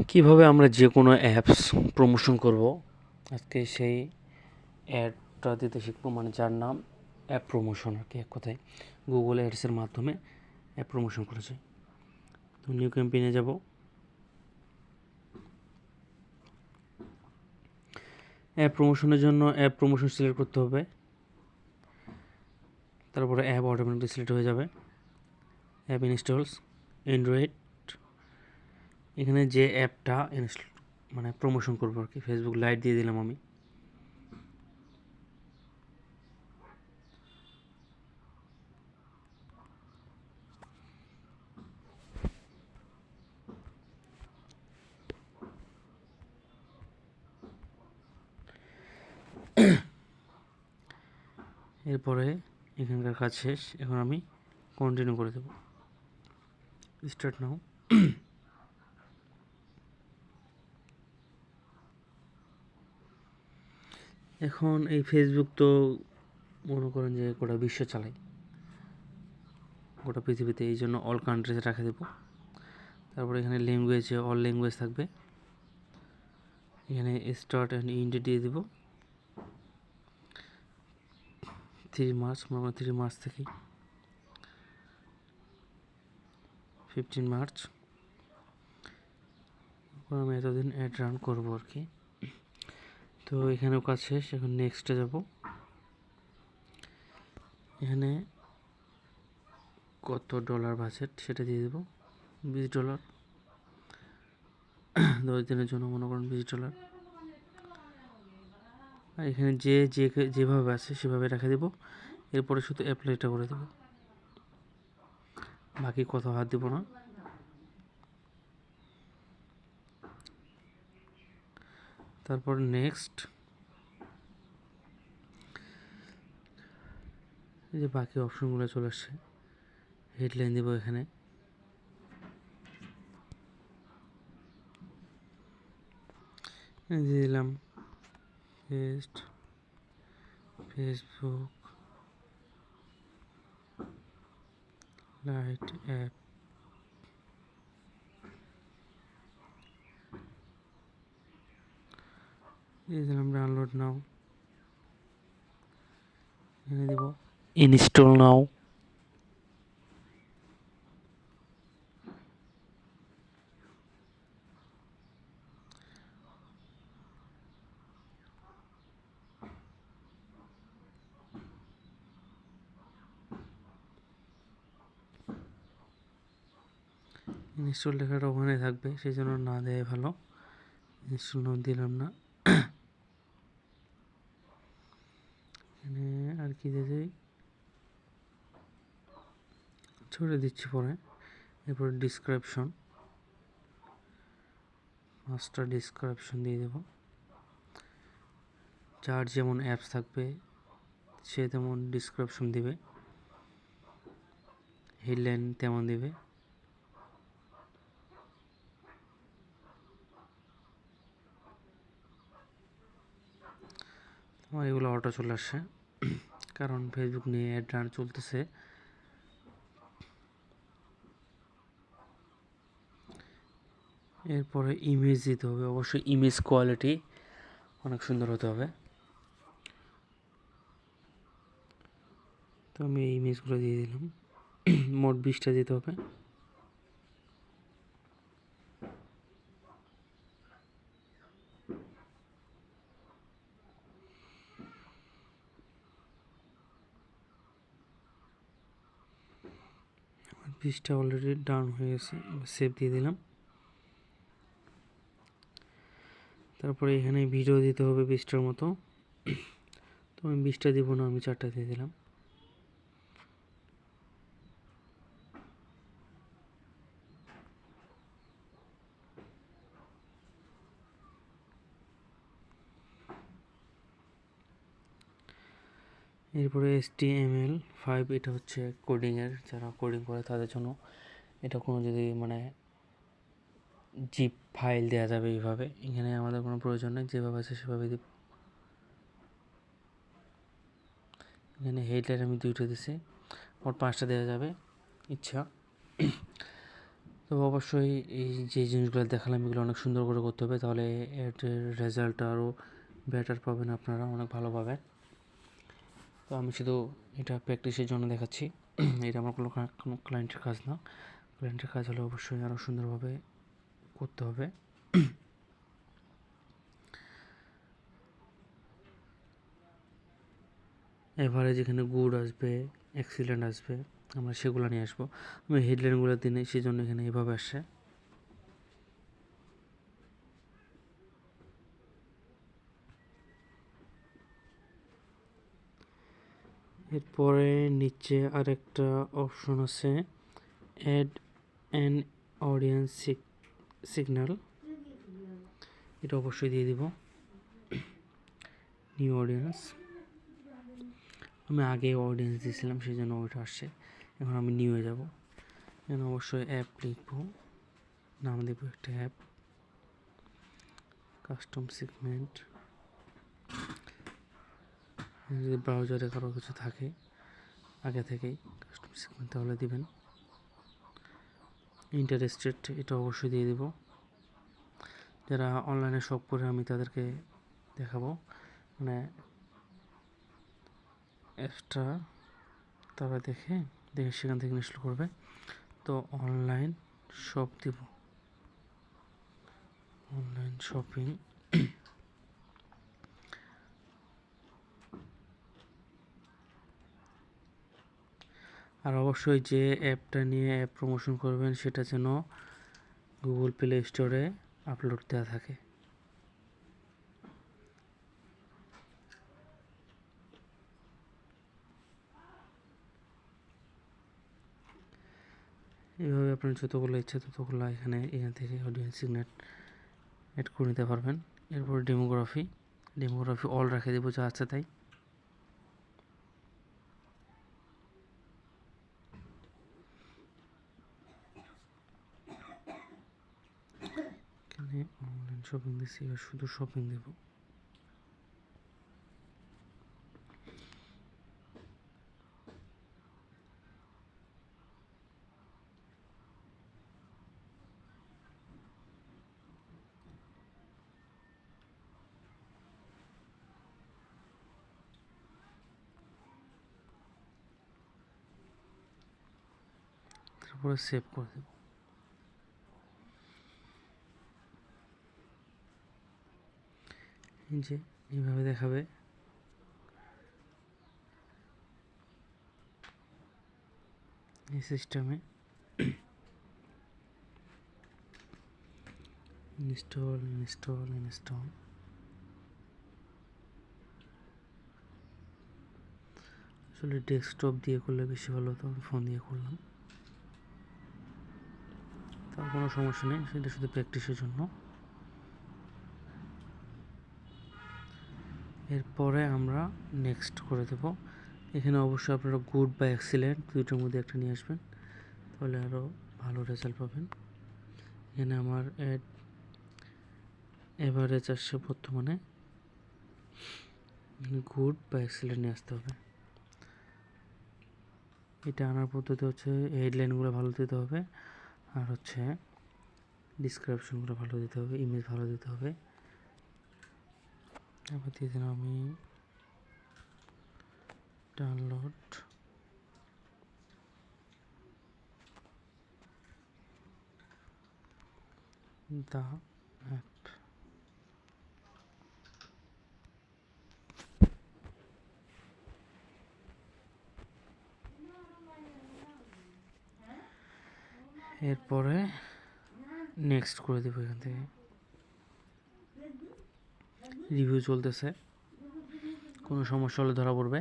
কিভাবে আমরা যে কোনো অ্যাপস প্রমোশন করব, আজকে সেই অ্যাডটা দিতে শিখবো, মানে যার নাম অ্যাপ প্রমোশন আর কি। এক কথায় গুগল অ্যাডসের মাধ্যমে অ্যাপ প্রমোশন করেছে। তো নিউ ক্যাম্পেইনে যাব। অ্যাপ প্রমোশনের জন্য অ্যাপ প্রমোশন সিলেক্ট করতে হবে, তারপরে অ্যাপ অটোমেটিকলি সিলেক্ট হয়ে যাবে। অ্যাপ ইনস্টলস অ্যান্ড্রয়েড, এখানে যে অ্যাপটা মানে প্রমোশন করবো আর কি, ফেসবুক লাইট দিয়ে দিলাম আমি। এরপরে এখানকার কাজ শেষ, এখন আমি কন্টিনিউ করে দেব। Start now. এখন এই ফেসবুক তো মনে করেন যে গোটা বিশ্ব চালায়, গোটা পৃথিবীতে, এই জন্য অল কান্ট্রিজে রাখে দেবো। তারপরে এখানে ল্যাঙ্গুয়েজে অল ল্যাঙ্গুয়েজ থাকবে। এখানে স্টার্ট অ্যান্ড ইন্ড দিয়ে দেবো 3 মার্চ, আমরা 3 মার্চ থেকে 15 মার্চ। আমি এতদিন অ্যাড রান করবো আর কি। তো এখানেও কাজ শেষ, এখন নেক্সটে যাব। এখানে কত ডলার বাজেট সেটা দিয়ে দেবো, $20। 10 দিনের জন্য মনে করেন $20। আর এখানে যেভাবে আছে সেভাবে রেখে দেবো। এরপরে শুধু অ্যাপ্লাইটা করে দেবো, বাকি কোথাও হাত দেবো না। তারপর নেক্সট, এই যে বাকি অপশনগুলো চলে আসছে। হেডলাইন দেবো এখানে, দিয়ে দিলাম ফেসবুক লাইট অ্যাপ। দিয়ে দিলাম ডাউনলোড নাও, এখানে দিব ইনস্টল নাও। ইনস্টল লেখাটা ওখানে থাকবে, সেই জন্য না দেয় ভালো। ইনস্টল নাও দিলাম না। এখানে আর কি দিয়ে দেই, ছড়ে দিচ্ছি পরে। এরপর ডিসক্রিপশন, মাস্টার ডিসক্রিপশন দিয়ে দেব। যার যেমন অ্যাপস থাকবে সে তেমন ডিসক্রিপশন দিবে, হেডলাইন তেমন দিবে। আমার এগুলো অটো চলে আসছে, কারণ ফেসবুক নিয়ে অ্যাড রান চলতেছে। এরপরে ইমেজ দিতে হবে, অবশ্যই ইমেজ কোয়ালিটি অনেক সুন্দর হতে হবে। তো আমি এই ইমেজগুলো দিয়ে দিলাম, মোট 20টা দিতে হবে। আমার 20টা অলরেডি ডাউন হয়ে গেছে, সেভ দিয়ে দিলাম। তারপরে এখানে ভিডিও দিতে হবে 20টার মতো। তো আমি 20টা দিব না, আমি 4টা দিয়ে দিলাম। এরপরে HTML5, এটা হচ্ছে কোডিংয়ের, যারা কোডিং করে তাদের জন্য এটা। কোনো যদি মানে জিপ ফাইল দেওয়া যাবে এইভাবে, এখানে আমাদের কোনো প্রয়োজন নেই, যেভাবে আছে সেভাবে দিব। এখানে হেডলাইন আমি 2টা দিছি, মোট 5টা দেওয়া যাবে ইচ্ছা। তো অবশ্যই এই যে জিনিসগুলো দেখালাম এগুলো অনেক সুন্দর করে করতে হবে, তাহলে এর রেজাল্টটা আরও বেটার পাবেন, আপনারা অনেক ভালো পাবেন। তো আমি শুধু এটা প্র্যাকটিসের জন্য দেখাচ্ছি। এটা আমার কোনো ক্লায়েন্টের কাজ না। ক্লায়েন্টের কাজ হলে অবশ্যই আরও সুন্দরভাবে করতে হবে। এভারেজ এখানে গুড আসবে, এক্সিলেন্ট আসবে, আমরা সেগুলো নিয়ে আসবো। আমি হেডলাইনগুলো দিনে সেই জন্য এখানে এভাবে আসে। এরপরে নিচে আরেকটা অপশন আছে, অ্যাড অ্যান অডিয়েন্স সিগন্যাল, এটা অবশ্যই দিয়ে দিব। নিউ অডিয়েন্স, আমি আগে অডিয়েন্স দিয়েছিলাম সেই জন্য ওইটা আসছে, এখন আমি নিউয়ে যাব। এখানে অবশ্যই অ্যাপ লিখবো, নাম দেবো একটা অ্যাপ, কাস্টম সেগমেন্ট। যদি ব্রাউজারে কারো কিছু থাকে আগে থেকেই কাস্টম সেগমেন্ট তাহলে দিবেন। ইন্টারেস্টেড, এটা অবশ্যই দিয়ে দেব। যারা অনলাইনে শপ করে আমি তাদেরকে দেখাবো, মানে অ্যাপসটা তারা দেখে সেখান থেকে ইনস্টল করবে। তো অনলাইন শপ দিব, অনলাইন শপিং। আর অবশ্যই যে অ্যাপটা নিয়ে অ্যাপ প্রমোশন করবেন সেটা যেন গুগল প্লে স্টোরে আপলোড দেওয়া থাকে। এইভাবে আপনার যতগুলো ইচ্ছা ততগুলো এখান থেকে অডিয়েন্স সিগনেট অ্যাড করে নিতে পারবেন। এরপর ডেমোগ্রাফি অল রেখে দেবো, যা আছে তাই। এখানে অনলাইন শপিং দিচ্ছি, এবার শুধু শপিং দেবো। তারপরে সেভ করে দেব। এই যে এইভাবে দেখাবে। এই সিস্টেমে ইনস্টল আসলে ডেস্কটপ দিয়ে করলে বেশি ভালো হতো, আমি ফোন দিয়ে করলাম। তার কোনো সমস্যা নেই, সেটা শুধু প্র্যাকটিসের জন্য। এরপরে আমরা নেক্সট করে দেব। এখানে অবশ্যই আপনারা গুড বা এক্সিলেন্ট দুইটার মধ্যে একটা নিয়ে আসবেন, তাহলে আরও ভালো রেজাল্ট পাবেন। এখানে আমার এভারেজ আসছে বর্তমানে, গুড বা এক্সিলেন্ট নিয়ে আসতে হবে। এটা আনার পদ্ধতি হচ্ছে হেডলাইনগুলো ভালো দিতে হবে, আর হচ্ছে ডিসক্রিপশনগুলো ভালো দিতে হবে, ইমেজ ভালো দিতে হবে। এবার দিয়ে দিলাম আমি ডাউনলোড দ্য অ্যাপ। এরপরে নেক্সট করে দেবো। এখান থেকে রিভিউ চলতেছে, কোনো সমস্যা হলে ধরা পড়বে,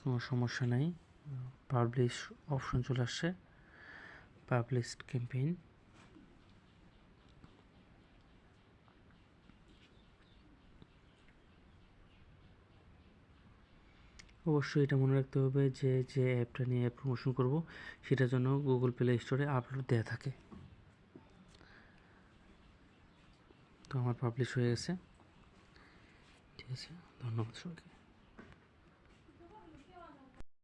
কোনো সমস্যা নেই। পাবলিশ অপশন চলে আসছে, পাবলিশড ক্যাম্পেইন। অবশ্যই এটা মনে রাখতে হবে যে যে অ্যাপটা নিয়ে অ্যাপ প্রমোশন করব সেটার জন্য গুগল প্লে স্টোরে আপলোড দেওয়া থাকে। তো আমার পাবলিশ হয়ে গেছে, ঠিক আছে। ধন্যবাদ সবাইকে।